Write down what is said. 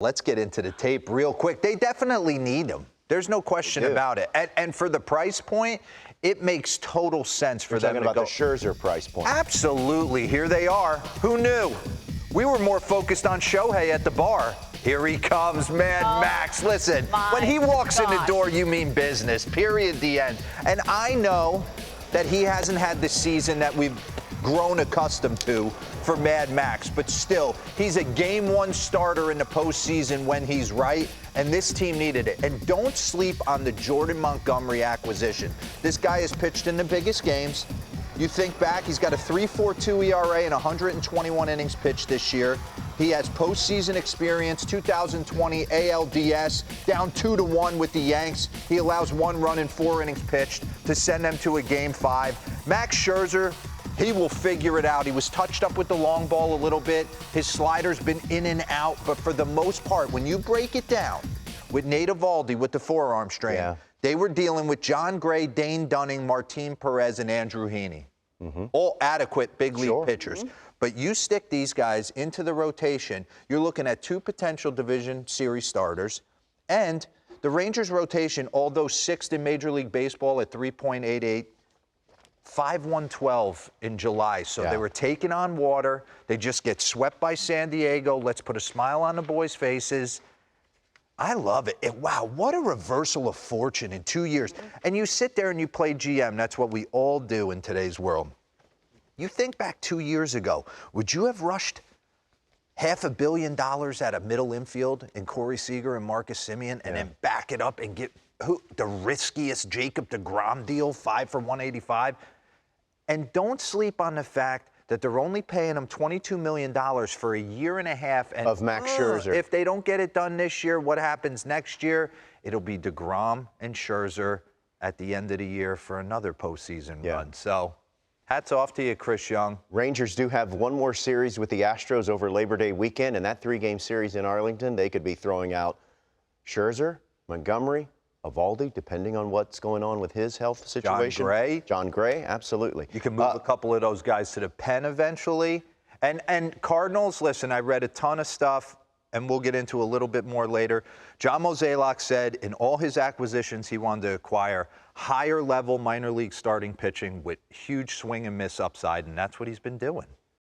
Let's get into the tape real quick. They definitely need him. There's no question about it. And for the price point, it makes total sense for them to go. You're talking about the Scherzer price point. Absolutely. Here they are. Who knew? We were more focused on Shohei at the bar. Here he comes, Mad Max. Listen, when he walks in the door, you mean business, period, the end. And I know that he hasn't had the season that we've grown accustomed to for Mad Max, but still, he's a game one starter in the postseason when he's right, and this team needed it. And don't sleep on the Jordan Montgomery acquisition. This guy has pitched in the biggest games. You think back, he's got a 3.42 ERA and 121 innings pitched this year. He has postseason experience, 2020 ALDS, down 2-1 with the Yanks. He allows 1 run in 4 innings pitched to send them to a Game 5. Max Scherzer, he will figure it out. He was touched up with the long ball a little bit. His slider's been in and out, but for the most part, when you break it down with Nate Eovaldi with the forearm strain, they were dealing with John Gray, Dane Dunning, Martin Perez, and Andrew Heaney. All adequate big league pitchers. But you stick these guys into the rotation, you're looking at 2 potential division series starters. And the Rangers rotation, although 6th in Major League Baseball at 3.88, 5-1-12 in July. So they were taking on water. They just get swept by San Diego. Let's put a smile on the boys' faces. I love it. Wow, what a reversal of fortune in 2 years. And you sit there and you play GM. That's what we all do in today's world. You think back 2 years ago, would you have rushed $500 million at a middle infield in Corey Seager and Marcus Semien and then back it up and get the riskiest Jacob deGrom deal, 5 for $185? And don't sleep on the fact that they're only paying him $22 million for a year and a half. And of Max Scherzer. If they don't get it done this year, what happens next year? It'll be deGrom and Scherzer at the end of the year for another postseason run. So hats off to you, Chris Young. Rangers do have one more series with the Astros over Labor Day weekend, and that 3-game series in Arlington, they could be throwing out Scherzer, Montgomery, Eovaldi, depending on what's going on with his health situation. John Gray, absolutely. You can move a couple of those guys to the pen eventually. And Cardinals, listen, I read a ton of stuff, and we'll get into a little bit more later. John Mozeliak said in all his acquisitions he wanted to acquire higher-level minor league starting pitching with huge swing and miss upside, and that's what he's been doing.